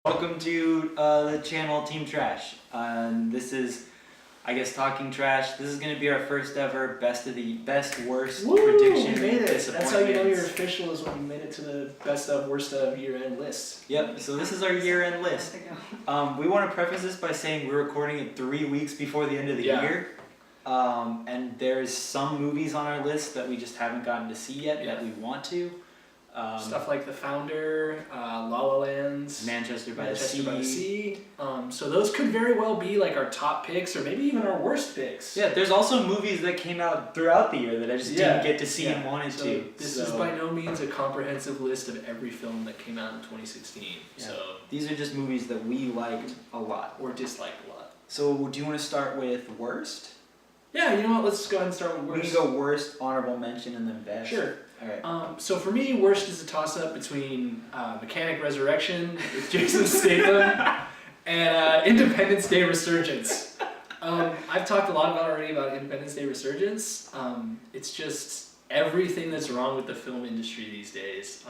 Welcome to the channel Team Trash. This is, I guess, Talking Trash. This is going to be our first ever best worst prediction. You made it. That's how you know you're disappointments. official, is when you made it to the best of worst of year-end list. Yep. So this is our year-end list. We want to preface this by saying we're recording it 3 weeks before the end of the year. And there's some movies on our list that we just haven't gotten to see yet that we want to. Stuff like The Founder, La La Land, Manchester by the Sea. So those could very well be like our top picks, or maybe even our worst picks. Yeah, there's also movies that came out throughout the year that I just didn't get to see and wanted to. This is by no means a comprehensive list of every film that came out in 2016. Yeah. So these are just movies that we liked a lot. or disliked a lot. So do you want to start with worst? Yeah, you know what? Let's go ahead and start with worst. We can go worst, honorable mention, and then best. Sure. Alright. So for me, worst is a toss-up between Mechanic Resurrection with Jason Statham and Independence Day Resurgence. I've talked a lot already about Independence Day Resurgence. It's just everything that's wrong with the film industry these days.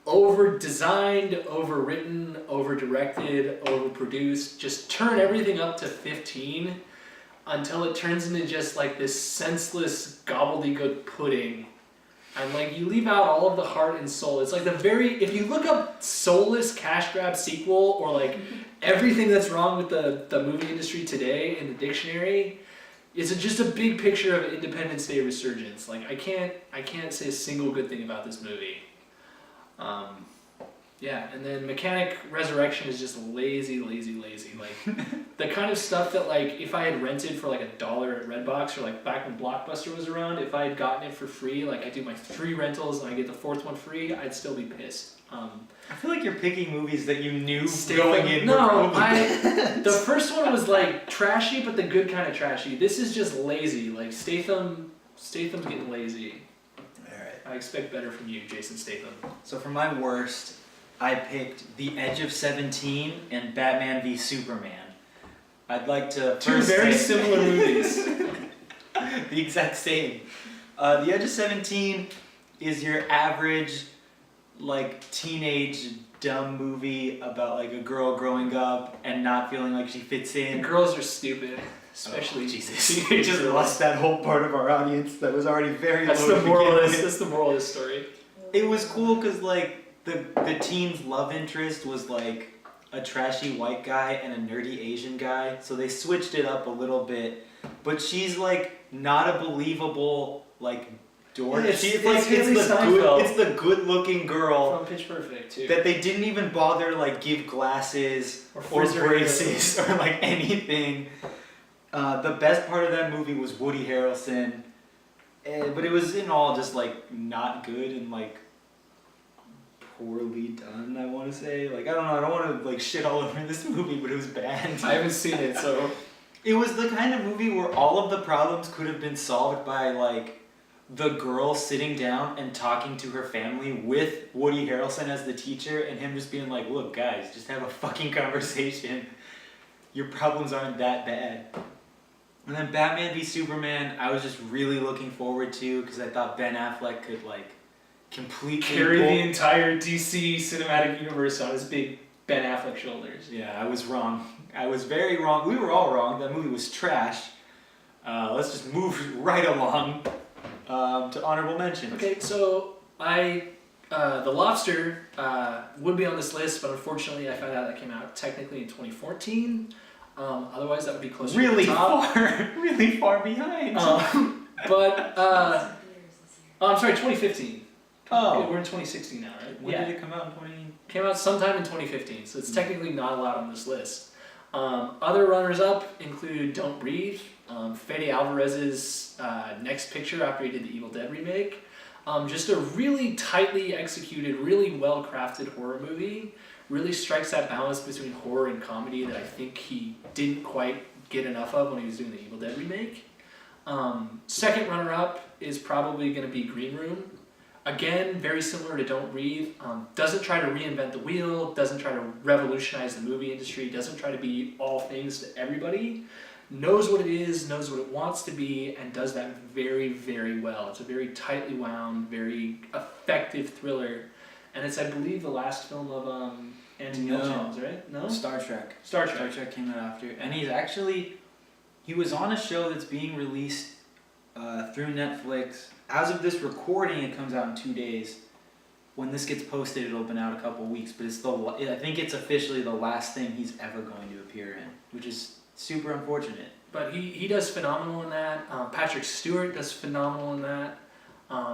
Over-designed, overwritten, over-directed, over-produced. Just turn everything up to 15 until it turns into just like this senseless gobbledygook pudding. And like you leave out all of the heart and soul. It's like if you look up soulless cash grab sequel or like everything that's wrong with the movie industry today in the dictionary, it's just a big picture of Independence Day Resurgence. Like I can't say a single good thing about this movie. Yeah, and then Mechanic Resurrection is just lazy. Like the kind of stuff that like if I had rented for like $1 at Redbox or like back when Blockbuster was around, if I had gotten it for free, like I do my 3 rentals and I get the 4th one free, I'd still be pissed. I feel like you're picking movies that you knew Statham, going in. No, the first one was like trashy, but the good kind of trashy. This is just lazy. Like Statham's getting lazy. Alright. I expect better from you, Jason Statham. So for my worst, I picked The Edge of 17 and Batman v Superman. I'd like to Two very similar movies. The exact same. The Edge of 17 is your average, like, teenage dumb movie about like a girl growing up and not feeling like she fits in. Girls are stupid, especially Jesus. We just lost that whole part of our audience that was already very That's low the to moral begin of with. this. That's the moral of this story. It was cool because like the teen's love interest was like a trashy white guy and a nerdy Asian guy, so they switched it up a little bit. But she's like not a believable like dork. Yeah, She's it's like Haley Steinfeld. it's the good-looking girl From Pitch Perfect too. that they didn't even bother like give glasses Or or frizz her braces or like anything. The best part of that movie was Woody Harrelson, but it was in all just like not good and like poorly done, I want to say. Like, I don't know, I don't want to like shit all over this movie, but it was bad. I haven't seen it, so It was the kind of movie where all of the problems could have been solved by like the girl sitting down and talking to her family with Woody Harrelson as the teacher and him just being like, look guys, just have a fucking conversation. Your problems aren't that bad. And then Batman v Superman, I was just really looking forward to because I thought Ben Affleck could like completely carry the entire DC cinematic universe on his big Ben Affleck shoulders. Yeah, I was wrong. I was very wrong. We were all wrong. That movie was trash. Let's just move right along to honorable mentions. Okay, so The Lobster would be on this list, but unfortunately I found out that came out technically in 2014. Otherwise that would be closer Really to the top. really far behind. I'm sorry, 2015. Oh. We're in 2016 now, right? When did it come out in 20? Came out sometime in 2015, so it's technically not allowed on this list. Other runners-up include Don't Breathe, Fede Alvarez's next picture after he did the Evil Dead remake. Just a really tightly executed, really well-crafted horror movie. Really strikes that balance between horror and comedy that I think he didn't quite get enough of when he was doing the Evil Dead remake. Second runner-up is probably going to be Green Room. Again, very similar to Don't Breathe. Doesn't try to reinvent the wheel, doesn't try to revolutionize the movie industry, doesn't try to be all things to everybody. Knows what it is, knows what it wants to be, and does that very, very well. It's a very tightly wound, very effective thriller. And it's, I believe, the last film of Anthony No. Yelchin's, right? No? Star Trek. Star Trek. Star Trek came out after, and he was on a show that's being released through Netflix. As of this recording, it comes out in 2 days. When this gets posted, it'll been out a couple weeks, but I think it's officially the last thing he's ever going to appear in, which is super unfortunate. But he does phenomenal in that. Patrick Stewart does phenomenal in that.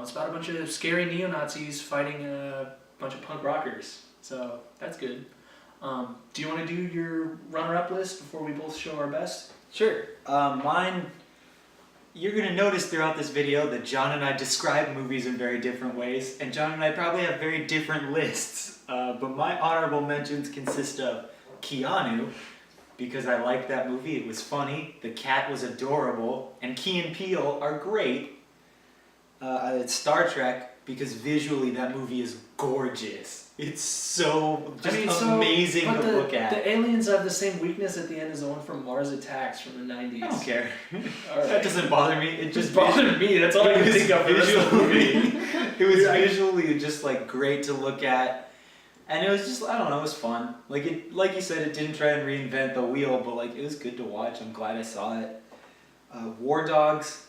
It's about a bunch of scary neo-Nazis fighting a bunch of punk rockers. So that's good. Do you want to do your runner-up list before we both show our best? Sure. Mine, you're going to notice throughout this video that John and I describe movies in very different ways, and John and I probably have very different lists. But my honorable mentions consist of Keanu, because I liked that movie. It was funny, the cat was adorable, and Key and Peele are great. It's Star Trek, because visually that movie is gorgeous. It's so amazing to look at. The aliens have the same weakness at the end as the one from Mars Attacks from the 90s. I don't care. All right. That doesn't bother me. It just bothered me. That's all I can think of. It was visually just like great to look at, and it was just, I don't know, it was fun. Like you said, it didn't try and reinvent the wheel, but like it was good to watch. I'm glad I saw it. War Dogs,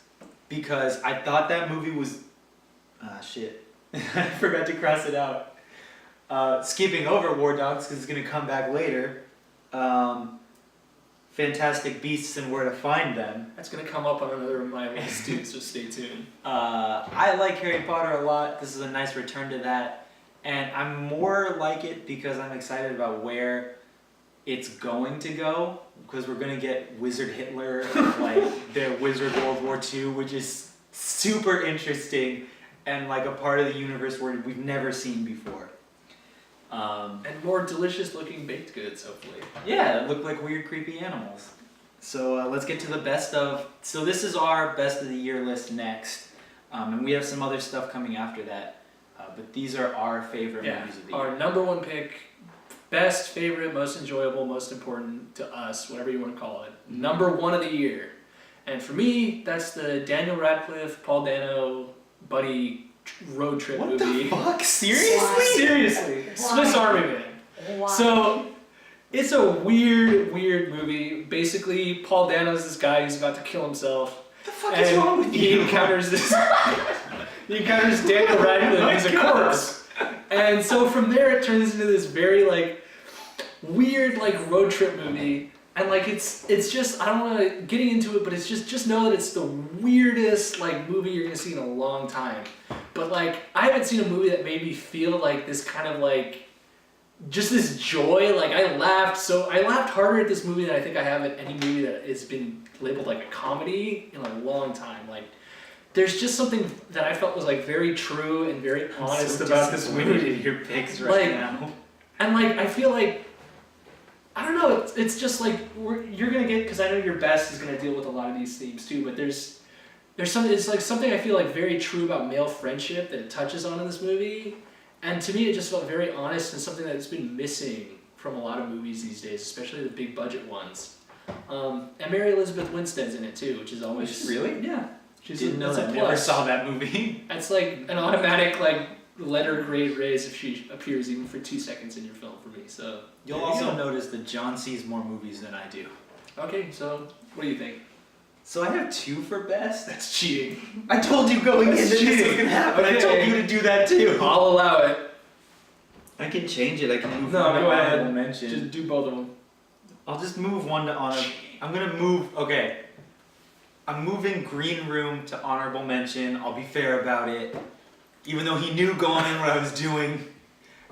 because I thought that movie was shit. I forgot to cross it out. Skipping over War Dogs because it's gonna come back later. Fantastic Beasts and Where to Find Them. That's going to come up on another of my list too, so stay tuned. I like Harry Potter a lot. This is a nice return to that. And I'm more like it because I'm excited about where it's going to go. Because we're going to get Wizard Hitler, like the Wizard World War II, which is super interesting and like a part of the universe where we've never seen before. And more delicious looking baked goods, hopefully. Yeah, it looked like weird, creepy animals. So let's get to the best of. So this is our best of the year list next. And we have some other stuff coming after that. But these are our favorite movies of the year. Our number one pick, best, favorite, most enjoyable, most important to us, whatever you want to call it. Mm-hmm. Number one of the year. And for me, that's the Daniel Radcliffe, Paul Dano, buddy road trip movie. What the fuck? Seriously? Seriously. Swiss Army Man. Why? So, it's a weird movie. Basically, Paul Dano's this guy who's about to kill himself. What the fuck is wrong with he you? encounters this. He encounters Daniel Radcliffe as a corpse. And so from there, it turns into this very, like, weird, like, road trip movie. And, like, it's just, I don't want to getting into it, but it's just know that it's the weirdest, like, movie you're going to see in a long time. But, like, I haven't seen a movie that made me feel like this kind of, like, just this joy. Like, I laughed harder at this movie than I think I have at any movie that has been labeled, like, a comedy in a long time. Like, there's just something that I felt was, like, very true and very honest about this movie. Your picks right Like, now. And, like, I feel like, I don't know, it's just like, you're going to get, because I know your best is going to deal with a lot of these themes too, but there's something, it's like something I feel like very true about male friendship that it touches on in this movie. And to me, it just felt very honest and something that's been missing from a lot of movies these days, especially the big budget ones. And Mary Elizabeth Winstead's in it too, which is always... Really? Yeah. Didn't know that. Never saw that movie. That's like an automatic, like, letter grade raise if she appears even for 2 seconds in your film for me, so... You'll also notice that John sees more movies than I do. Okay, so what do you think? So I have 2 for best? That's cheating. I told you going in that That's this was cheating. gonna happen. I Okay. told you to do that too. I'll allow it. I can change it. I can move No, one go to ahead. honorable mention. Just do both of them. I'll just move one to honor. I'm gonna move. Okay. I'm moving Green Room to honorable mention. I'll be fair about it. Even though he knew going in what I was doing.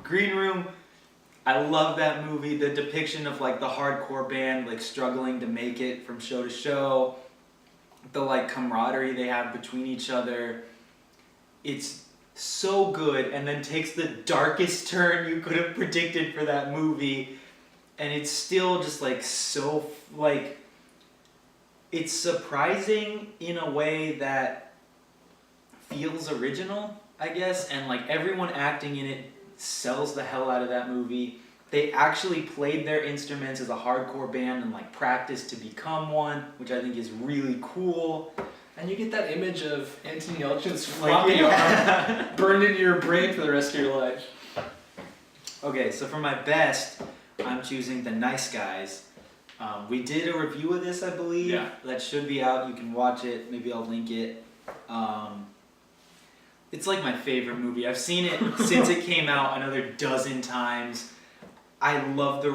Green Room, I love that movie. The depiction of like the hardcore band like struggling to make it from show to show. The like camaraderie they have between each other. It's so good, and then takes the darkest turn you could have predicted for that movie. And it's still just like so like, it's surprising in a way that feels original, I guess, and like everyone acting in it sells the hell out of that movie. They actually played their instruments as a hardcore band and like practiced to become one, which I think is really cool. And you get that image of Anthony Yelchin's Like, floppy yeah. arm burned into your brain for the rest of your life. Okay, so for my best, I'm choosing The Nice Guys. We did a review of this, I believe. Yeah. That should be out. You can watch it. Maybe I'll link it. It's like my favorite movie. I've seen it since it came out another dozen times. I love the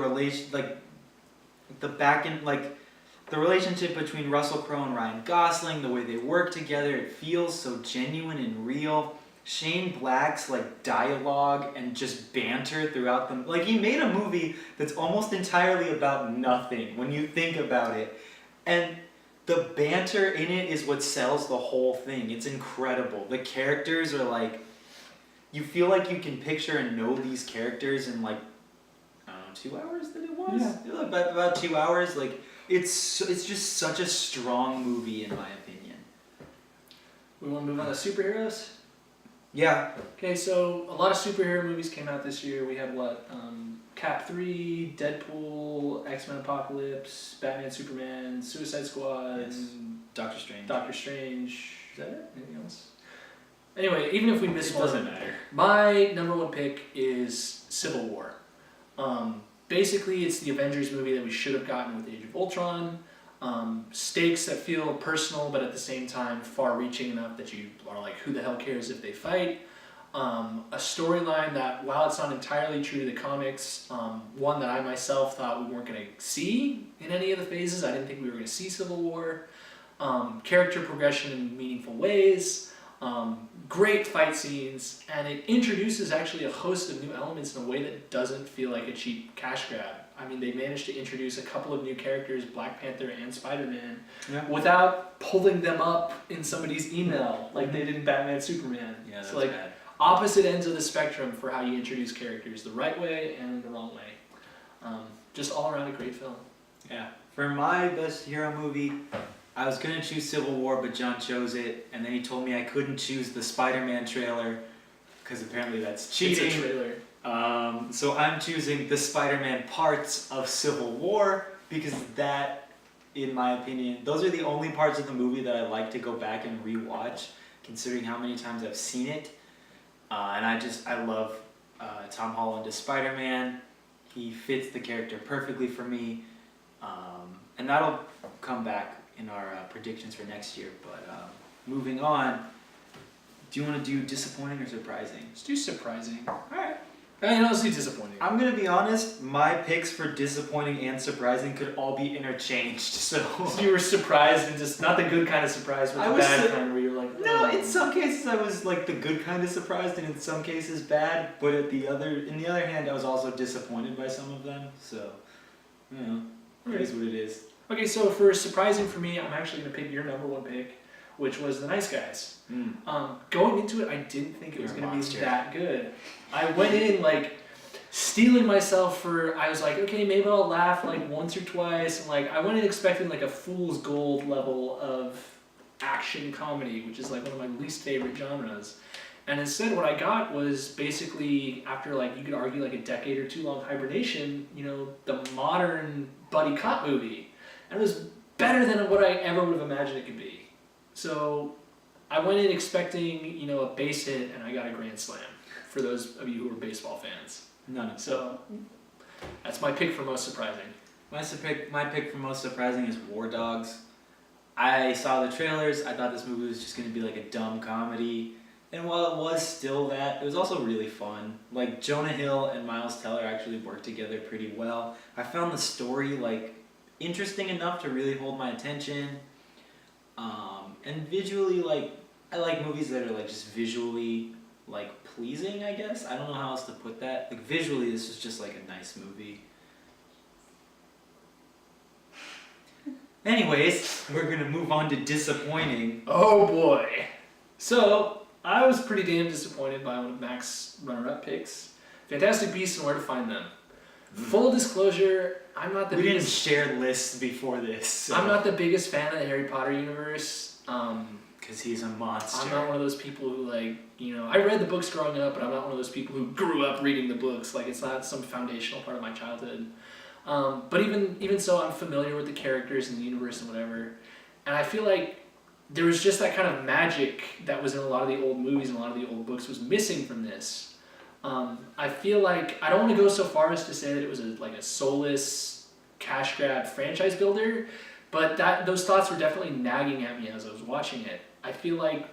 the relationship between Russell Crowe and Ryan Gosling, the way they work together. It feels so genuine and real. Shane Black's like dialogue and just banter throughout them. Like, he made a movie that's almost entirely about nothing when you think about it. And the banter in it is what sells the whole thing. It's incredible. The characters are like, you feel like you can picture and know these characters in like, I don't know, 2 hours that it was? Yeah. About 2 hours. Like, it's just such a strong movie in my opinion. We want to move on to superheroes? Yeah. Okay, so a lot of superhero movies came out this year. We had what? Cap 3, Deadpool, X-Men Apocalypse, Batman, Superman, Suicide Squad, Yes. Doctor Strange. Doctor Strange. Is that it? Anything else? Anyway, even if we miss It one, doesn't matter. my number one pick is Civil War. Basically, it's the Avengers movie that we should have gotten with Age of Ultron. Stakes that feel personal, but at the same time far-reaching enough that you are like, who the hell cares if they fight? A storyline that, while it's not entirely true to the comics, one that I myself thought we weren't going to see in any of the phases. I didn't think we were going to see Civil War. Character progression in meaningful ways. Great fight scenes, and it introduces actually a host of new elements in a way that doesn't feel like a cheap cash grab. I mean, they managed to introduce a couple of new characters, Black Panther and Spider-Man, without pulling them up in somebody's email like they did in Batman Superman. Yeah, that's so like bad. opposite ends of the spectrum for how you introduce characters, the right way and the wrong way. Just all around a great film. Yeah. For my best hero movie, I was gonna choose Civil War, but John chose it, and then he told me I couldn't choose the Spider-Man trailer because apparently that's cheating. It's a trailer. So I'm choosing the Spider-Man parts of Civil War because that, in my opinion, those are the only parts of the movie that I like to go back and rewatch, considering how many times I've seen it. And I love Tom Holland as Spider-Man. He fits the character perfectly for me, and that'll come back in our predictions for next year. But moving on, do you want to do disappointing or surprising? Let's do surprising. Alright. Let's do disappointing. I'm going to be honest, my picks for disappointing and surprising could all be interchanged, so... So you were surprised, and just not the good kind of surprise, but I the was bad su- kind where you're like, No, "Oh." in some cases I was like the good kind of surprised, and in some cases bad, but in the other hand, I was also disappointed by some of them, so, you know, it is what it is. Okay, so for surprising for me, I'm actually going to pick your number one pick, which was The Nice Guys. Going into it, I didn't think it was You're a going to be monster. that good. I went in like stealing myself I was like, okay, maybe I'll laugh like once or twice, and like I went in expecting like a fool's gold level of action comedy, which is like one of my least favorite genres. And instead what I got was basically, after like you could argue like a decade or two long hibernation, the modern buddy cop movie. And it was better than what I ever would have imagined it could be. So I went in expecting, a base hit, and I got a grand slam, for those of you who are baseball fans. None of So that's my pick for most surprising. My pick for most surprising is War Dogs. I saw the trailers, I thought this movie was just going to be like a dumb comedy, and while it was still that, it was also really fun. Like, Jonah Hill and Miles Teller actually worked together pretty well. I found the story, like, interesting enough to really hold my attention, and visually, like, I like movies that are like just visually like pleasing, I guess. I don't know how else to put that. Like, visually, this was just like a nice movie. Anyways, we're gonna move on to disappointing. Oh boy. So I was pretty damn disappointed by one of Mac's runner-up picks, Fantastic Beasts and Where to Find Them. Full disclosure, I'm not the We didn't biggest. share lists before this. So. I'm not the biggest fan of the Harry Potter universe. Because he's a monster. I'm not one of those people who I read the books growing up, but I'm not one of those people who grew up reading the books. Like, it's not some foundational part of my childhood. But even so, I'm familiar with the characters and the universe and whatever. And I feel like there was just that kind of magic that was in a lot of the old movies and a lot of the old books was missing from this. I feel like I don't want to go so far as to say that it was like a soulless cash grab franchise builder, but those thoughts were definitely nagging at me as I was watching it. I feel like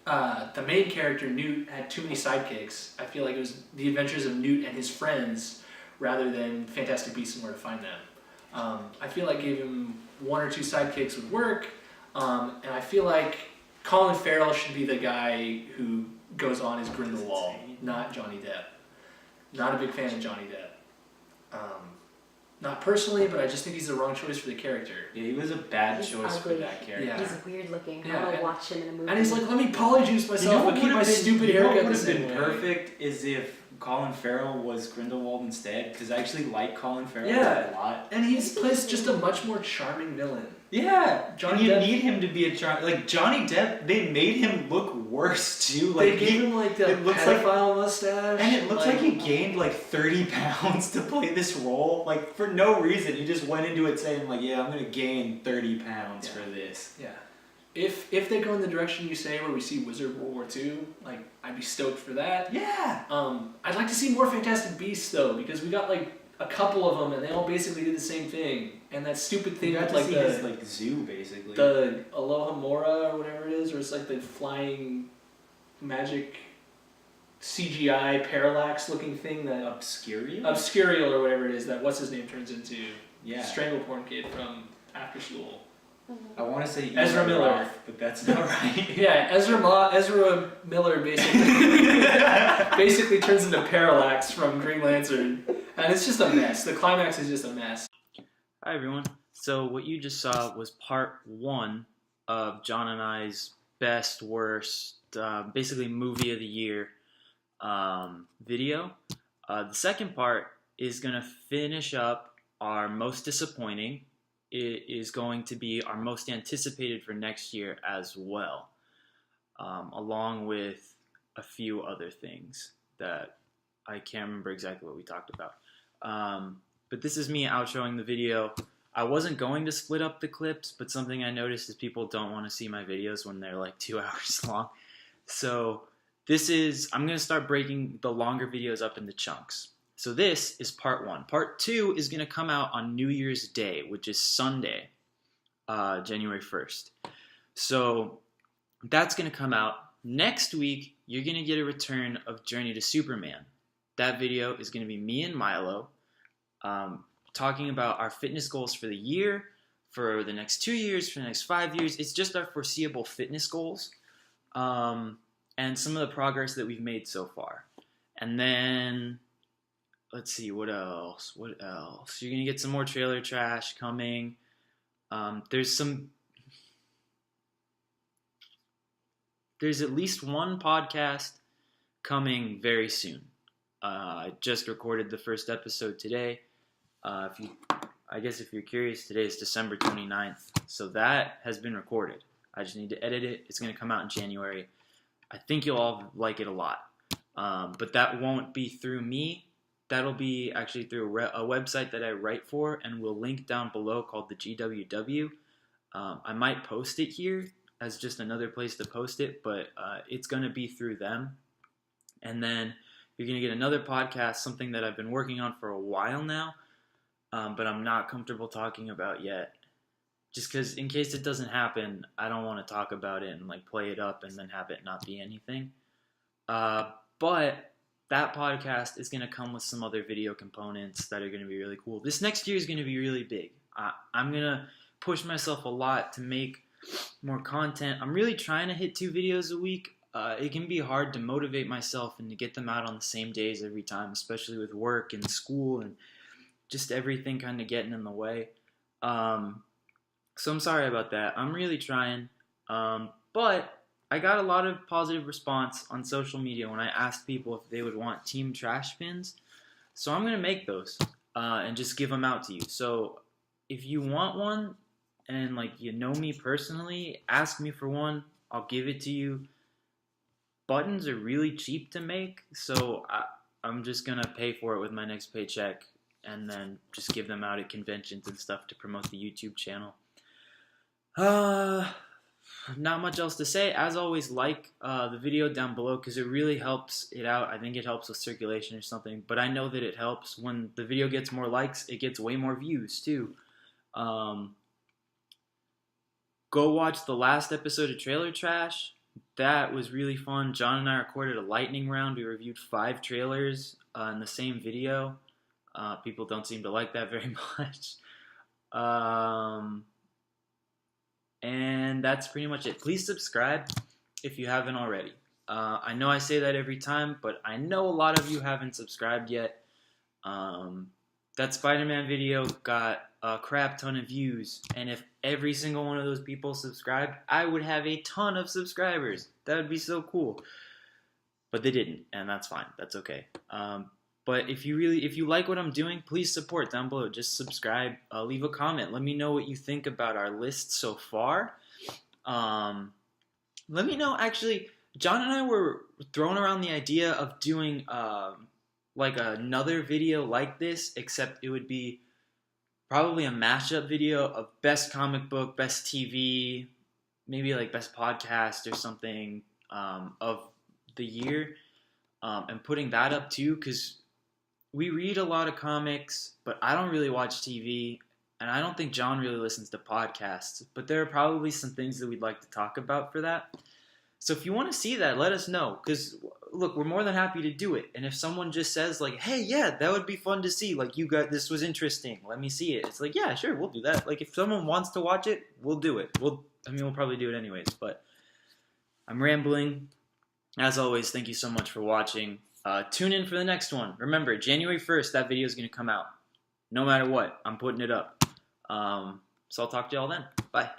the main character, Newt, had too many sidekicks. I feel like it was the adventures of Newt and his friends rather than Fantastic Beasts and Where to Find Them. I feel like giving him one or two sidekicks would work, and I feel like Colin Farrell should be the guy who goes on as Grindelwald, not Johnny Depp. Not a big fan of Johnny Depp. Not personally, but I just think he's the wrong choice for the character. Yeah, he was a bad He's choice ugly. for that character. Yeah. He's weird looking. I Yeah, want to and- watch him in a movie. And he's like, let me polyjuice myself and keep my stupid haircut the would have same been way. perfect is if Colin Farrell was Grindelwald instead, because I actually like Colin Farrell Yeah. a lot. And he's plays just a much more charming villain. Yeah, Johnny and you Depp- need him to be a like Johnny Depp. They made him look worse too. They Like gave him like the it looks like- pedophile mustache. and it looks like he gained like 30 pounds to play this role, like for no reason. He just went into it saying like, "Yeah, I'm gonna gain 30 pounds Yeah. for this." Yeah. If they go in the direction you say where we see Wizard World War II, like I'd be stoked for that. Yeah. I'd like to see more Fantastic Beasts though, because we got like a couple of them and they all basically do the same thing. And that stupid thing You got with to like see the his like zoo basically. the Aloha Mora or whatever it is, or it's like the flying magic CGI parallax looking thing that Obscuria. Obscurial or whatever it is that what's his name turns into. Yeah. Strangleporn kid from After School. I want to say Ezra Eli Miller. Roth, but that's not right. Yeah, Ezra Miller basically turns into Parallax from Green Lantern, and it's just a mess. The climax is just a mess. Hi everyone. So what you just saw was part 1 of John and I's best, worst, basically movie of the year video. The second part is going to finish up our most disappointing. It is going to be our most anticipated for next year as well, along with a few other things that I can't remember exactly what we talked about. But this is me outroing the video. I wasn't going to split up the clips, but something I noticed is people don't want to see my videos when they're like 2 hours long. So I'm going to start breaking the longer videos up into chunks. So this is part 1. Part 2 is going to come out on New Year's Day, which is Sunday, January 1st. So that's going to come out. Next week, you're going to get a return of Journey to Superman. That video is going to be me and Milo talking about our fitness goals for the year, for the next 2 years, for the next 5 years. It's just our foreseeable fitness goals and some of the progress that we've made so far. And then, let's see, what else? You're going to get some more trailer trash coming. There's at least one podcast coming very soon. I just recorded the first episode today. If you're curious, today is December 29th. So that has been recorded. I just need to edit it. It's going to come out in January. I think you'll all like it a lot. But that won't be through me. That'll be actually through a website that I write for, and we'll link down below called the GWW. I might post it here as just another place to post it, but it's going to be through them. And then you're going to get another podcast, something that I've been working on for a while now, but I'm not comfortable talking about yet. Just because in case it doesn't happen, I don't want to talk about it and like play it up and then have it not be anything. But that podcast is going to come with some other video components that are going to be really cool. This next year is going to be really big. I'm going to push myself a lot to make more content. I'm really trying to hit 2 videos a week. It can be hard to motivate myself and to get them out on the same days every time, especially with work and school and just everything kind of getting in the way. So I'm sorry about that. I'm really trying. But I got a lot of positive response on social media when I asked people if they would want team trash pins. So I'm going to make those and just give them out to you. So if you want one and like you know me personally, ask me for one. I'll give it to you. Buttons are really cheap to make, so I'm just going to pay for it with my next paycheck and then just give them out at conventions and stuff to promote the YouTube channel. not much else to say. As always, like the video down below because it really helps it out. I think it helps with circulation or something. But I know that it helps when the video gets more likes. It gets way more views too. Go watch the last episode of Trailer Trash. That was really fun. John and I recorded a lightning round. We reviewed 5 trailers in the same video. People don't seem to like that very much. And that's pretty much it. Please subscribe if you haven't already. I know I say that every time, but I know a lot of you haven't subscribed yet. That Spider-Man video got a crap ton of views, and if every single one of those people subscribed, I would have a ton of subscribers. That would be so cool. But they didn't, and that's fine. That's okay. But if you like what I'm doing, please support down below. Just subscribe, leave a comment. Let me know what you think about our list so far. Let me know, actually, John and I were throwing around the idea of doing like another video like this, except it would be probably a mashup video of best comic book, best TV, maybe like best podcast or something of the year, and putting that up too, because we read a lot of comics, but I don't really watch TV, and I don't think John really listens to podcasts, but there are probably some things that we'd like to talk about for that. So if you want to see that, let us know, because look, we're more than happy to do it. And if someone just says like, hey, yeah, that would be fun to see, like, this was interesting, let me see it, it's like, yeah, sure, we'll do that. Like, if someone wants to watch it, we'll do it. We'll probably do it anyways, but I'm rambling. As always, thank you so much for watching. Tune in for the next one. Remember, January 1st, that video is going to come out. No matter what, I'm putting it up. So I'll talk to y'all then. Bye.